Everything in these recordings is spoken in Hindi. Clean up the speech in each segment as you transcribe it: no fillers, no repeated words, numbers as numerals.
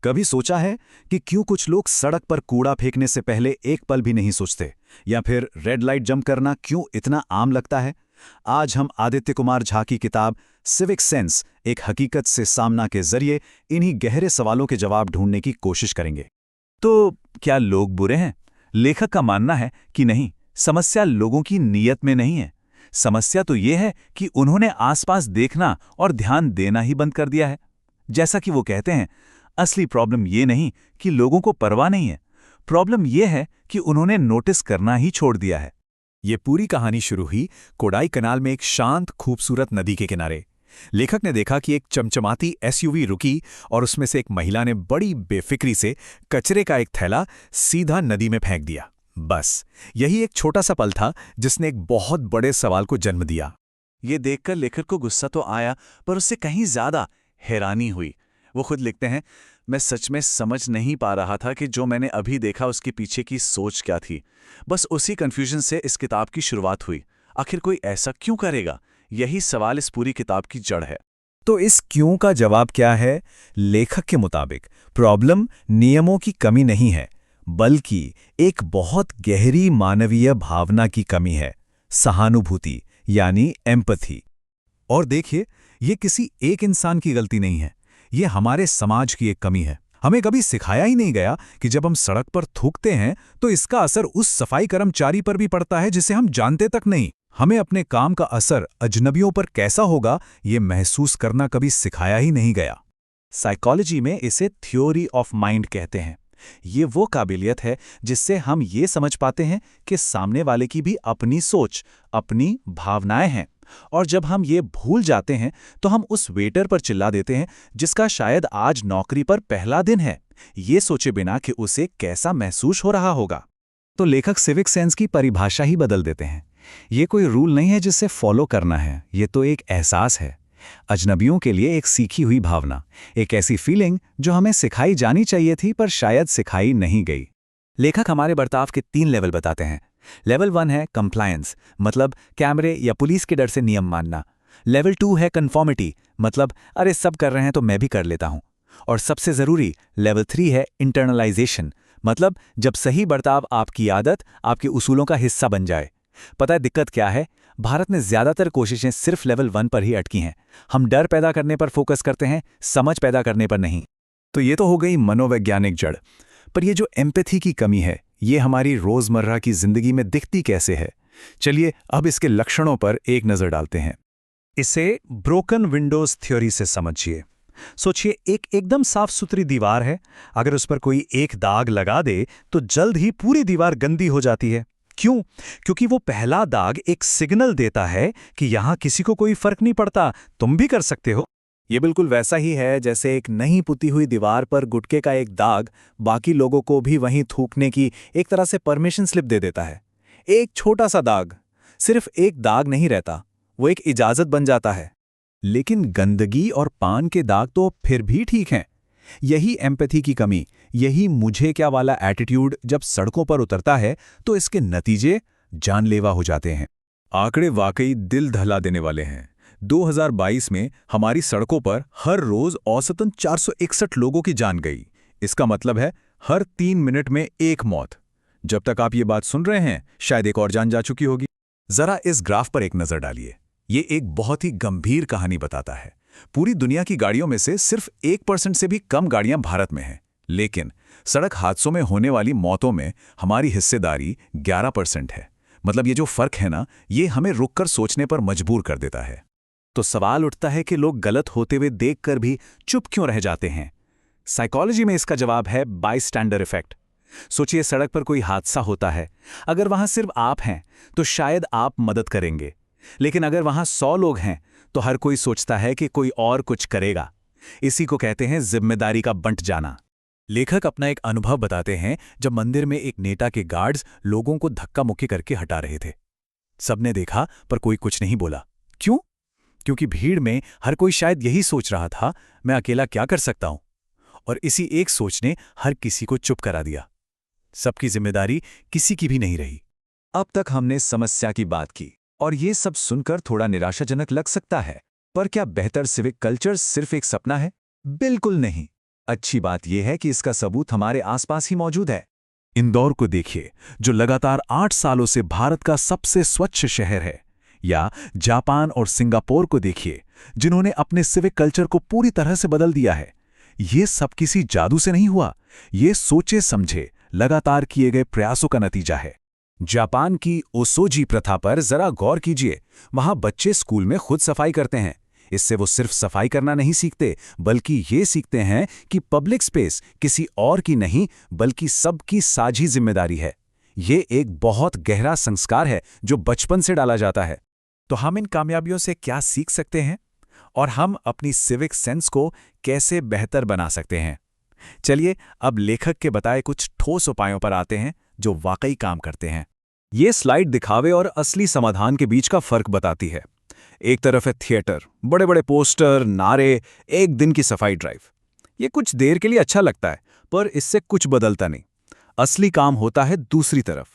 कभी सोचा है कि क्यों कुछ लोग सड़क पर कूड़ा फेंकने से पहले एक पल भी नहीं सोचते, या फिर रेड लाइट जंप करना क्यों इतना आम लगता है? आज हम आदित्य कुमार झा की किताब सिविक सेंस, एक हकीकत से सामना के जरिए इन्हीं गहरे सवालों के जवाब ढूंढने की कोशिश करेंगे। तो क्या लोग बुरे हैं? लेखक का मानना है कि नहीं, समस्या लोगों की नीयत में नहीं है। समस्या तो ये है कि उन्होंने आसपास देखना और ध्यान देना ही बंद कर दिया है। जैसा कि वो कहते हैं, असली प्रॉब्लम ये नहीं कि लोगों को परवाह नहीं है, प्रॉब्लम ये है कि उन्होंने नोटिस करना ही छोड़ दिया है। ये पूरी कहानी शुरू हुई कोडाई कनाल में एक शांत खूबसूरत नदी के किनारे। लेखक ने देखा कि एक चमचमाती एसयूवी रुकी और उसमें से एक महिला ने बड़ी बेफिक्री से कचरे का एक थैला सीधा नदी में फेंक दिया। बस यही एक छोटा सा पल था जिसने एक बहुत बड़े सवाल को जन्म दिया। ये देखकर लेखक को गुस्सा तो आया, पर उससे कहीं ज्यादा हैरानी हुई। वो खुद लिखते हैं, मैं सच में समझ नहीं पा रहा था कि जो मैंने अभी देखा उसके पीछे की सोच क्या थी। बस उसी कंफ्यूजन से इस किताब की शुरुआत हुई। आखिर कोई ऐसा क्यों करेगा? यही सवाल इस पूरी किताब की जड़ है। तो इस क्यों का जवाब क्या है? लेखक के मुताबिक प्रॉब्लम नियमों की कमी नहीं है, बल्कि एक बहुत गहरी मानवीय भावना की कमी है, सहानुभूति यानी एम्पैथी। और देखिए, ये किसी एक इंसान की गलती नहीं है, ये हमारे समाज की एक कमी है। हमें कभी सिखाया ही नहीं गया कि जब हम सड़क पर थूकते हैं तो इसका असर उस सफाई कर्मचारी पर भी पड़ता है जिसे हम जानते तक नहीं। हमें अपने काम का असर अजनबियों पर कैसा होगा, ये महसूस करना कभी सिखाया ही नहीं गया। साइकोलॉजी में इसे थ्योरी ऑफ माइंड कहते हैं। ये वो काबिलियत है जिससे हम ये समझ पाते हैं कि सामने वाले की भी अपनी सोच, अपनी भावनाएं हैं। और जब हम ये भूल जाते हैं तो हम उस वेटर पर चिल्ला देते हैं जिसका शायद आज नौकरी पर पहला दिन है, ये सोचे बिना कि उसे कैसा महसूस हो रहा होगा। तो लेखक सिविक सेंस की परिभाषा ही बदल देते हैं। ये कोई रूल नहीं है जिसे फॉलो करना है, ये तो एक एहसास है। अजनबियों के लिए एक सीखी हुई भावना, एक ऐसी फीलिंग जो हमें सिखाई जानी चाहिए थी पर शायद सिखाई नहीं गई। लेखक हमारे बर्ताव के 3 लेवल बताते हैं। लेवल 1 है कंप्लायंस, मतलब कैमरे या पुलिस के डर से नियम मानना। लेवल 2 है कन्फॉर्मिटी, मतलब अरे सब कर रहे हैं तो मैं भी कर लेता हूं। और सबसे जरूरी लेवल 3 है इंटरनलाइजेशन, मतलब जब सही बर्ताव आपकी आदत, आपके उसूलों का हिस्सा बन जाए। पता है दिक्कत क्या है? भारत में ज्यादातर कोशिशें सिर्फ लेवल 1 पर ही अटकी हैं। हम डर पैदा करने पर फोकस करते हैं, समझ पैदा करने पर नहीं। तो ये तो हो गई मनोवैज्ञानिक जड़, पर ये जो एम्पैथी की कमी है, ये हमारी रोजमर्रा की जिंदगी में दिखती कैसे है? चलिए अब इसके लक्षणों पर एक नजर डालते हैं। इसे ब्रोकन विंडोज थ्योरी से समझिए। सोचिए, एक एकदम साफ सुथरी दीवार है। अगर उस पर कोई एक दाग लगा दे तो जल्द ही पूरी दीवार गंदी हो जाती है। क्यों? क्योंकि वो पहला दाग एक सिग्नल देता है कि यहां किसी को कोई फर्क नहीं पड़ता, तुम भी कर सकते हो। ये बिल्कुल वैसा ही है जैसे एक नहीं पुती हुई दीवार पर गुटके का एक दाग बाकी लोगों को भी वहीं थूकने की एक तरह से परमिशन स्लिप दे देता है। एक छोटा सा दाग सिर्फ एक दाग नहीं रहता, वो एक इजाजत बन जाता है। लेकिन गंदगी और पान के दाग तो फिर भी ठीक हैं। यही एम्पैथी की कमी, यही मुझे क्या वाला एटीट्यूड जब सड़कों पर उतरता है तो इसके नतीजे जानलेवा हो जाते हैं। आंकड़े वाकई दिल दहला देने वाले हैं। 2022 में हमारी सड़कों पर हर रोज औसतन 461 लोगों की जान गई। इसका मतलब है हर 3 मिनट में एक मौत। जब तक आप ये बात सुन रहे हैं, शायद एक और जान जा चुकी होगी। जरा इस ग्राफ पर एक नजर डालिए। ये एक बहुत ही गंभीर कहानी बताता है। पूरी दुनिया की गाड़ियों में से सिर्फ 1% से भी कम गाड़ियां भारत में हैं, लेकिन सड़क हादसों में होने वाली मौतों में हमारी हिस्सेदारी 11% है। मतलब ये जो फर्क है ना, ये हमें रुककर सोचने पर मजबूर कर देता है। तो सवाल उठता है कि लोग गलत होते हुए देखकर भी चुप क्यों रह जाते हैं? साइकोलॉजी में इसका जवाब है बायस्टैंडर इफेक्ट। सोचिए, सड़क पर कोई हादसा होता है। अगर वहां सिर्फ आप हैं तो शायद आप मदद करेंगे, लेकिन अगर वहां 100 लोग हैं तो हर कोई सोचता है कि कोई और कुछ करेगा। इसी को कहते हैं जिम्मेदारी का बंट जाना। लेखक अपना एक अनुभव बताते हैं जब मंदिर में एक नेता के गार्ड्स लोगों को धक्का मुक्की करके हटा रहे थे। सबने देखा पर कोई कुछ नहीं बोला। क्यों? क्योंकि भीड़ में हर कोई शायद यही सोच रहा था, मैं अकेला क्या कर सकता हूं। और इसी एक सोच ने हर किसी को चुप करा दिया। सबकी जिम्मेदारी किसी की भी नहीं रही। अब तक हमने समस्या की बात की और ये सब सुनकर थोड़ा निराशाजनक लग सकता है, पर क्या बेहतर सिविक कल्चर सिर्फ एक सपना है? बिल्कुल नहीं। अच्छी बात यह है कि इसका सबूत हमारे आसपास ही मौजूद है। इंदौर को देखिए, जो लगातार 8 सालों से भारत का सबसे स्वच्छ शहर है। या जापान और सिंगापुर को देखिए, जिन्होंने अपने सिविक कल्चर को पूरी तरह से बदल दिया है। ये सब किसी जादू से नहीं हुआ, ये सोचे समझे लगातार किए गए प्रयासों का नतीजा है। जापान की ओसोजी प्रथा पर जरा गौर कीजिए। वहां बच्चे स्कूल में खुद सफाई करते हैं। इससे वो सिर्फ सफाई करना नहीं सीखते, बल्कि ये सीखते हैं कि पब्लिक स्पेस किसी और की नहीं, बल्कि सबकी साझी जिम्मेदारी है। ये एक बहुत गहरा संस्कार है जो बचपन से डाला जाता है। तो हम इन कामयाबियों से क्या सीख सकते हैं, और हम अपनी सिविक सेंस को कैसे बेहतर बना सकते हैं? चलिए अब लेखक के बताए कुछ ठोस उपायों पर आते हैं जो वाकई काम करते हैं। ये स्लाइड दिखावे और असली समाधान के बीच का फर्क बताती है। एक तरफ है थिएटर, बड़े बड़े पोस्टर, नारे, एक दिन की सफाई ड्राइव। ये कुछ देर के लिए अच्छा लगता है, पर इससे कुछ बदलता नहीं। असली काम होता है दूसरी तरफ।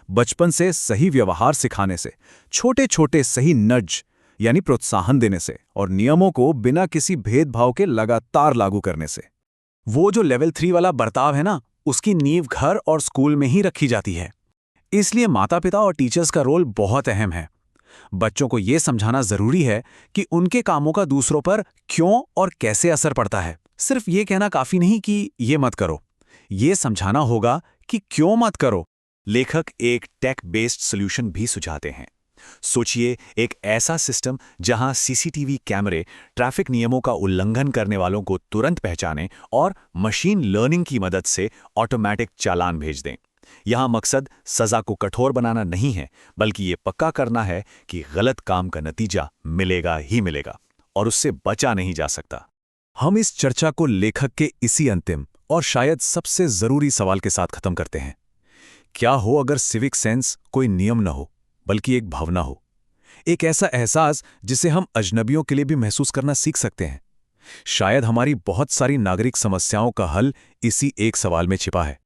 बचपन से सही व्यवहार सिखाने से, छोटे छोटे सही नड्ज यानी प्रोत्साहन देने से, और नियमों को बिना किसी भेदभाव के लगातार लागू करने से। वो जो लेवल 3 वाला बर्ताव है ना, उसकी नींव घर और स्कूल में ही रखी जाती है। इसलिए माता पिता और टीचर्स का रोल बहुत अहम है। बच्चों को यह समझाना जरूरी है कि उनके कामों का दूसरों पर क्यों और कैसे असर पड़ता है। सिर्फ ये कहना काफी नहीं कि ये मत करो, ये समझाना होगा कि क्यों मत करो। लेखक एक टेक बेस्ड सॉल्यूशन भी सुझाते हैं। सोचिए, एक ऐसा सिस्टम जहां सीसीटीवी कैमरे ट्रैफिक नियमों का उल्लंघन करने वालों को तुरंत पहचानें और मशीन लर्निंग की मदद से ऑटोमेटिक चालान भेज दें। यहां मकसद सजा को कठोर बनाना नहीं है, बल्कि ये पक्का करना है कि गलत काम का नतीजा मिलेगा ही मिलेगा और उससे बचा नहीं जा सकता। हम इस चर्चा को लेखक के इसी अंतिम और शायद सबसे जरूरी सवाल के साथ खत्म करते हैं। क्या हो अगर सिविक सेंस कोई नियम न हो, बल्कि एक भावना हो, एक ऐसा एहसास जिसे हम अजनबियों के लिए भी महसूस करना सीख सकते हैं। शायद हमारी बहुत सारी नागरिक समस्याओं का हल इसी एक सवाल में छिपा है।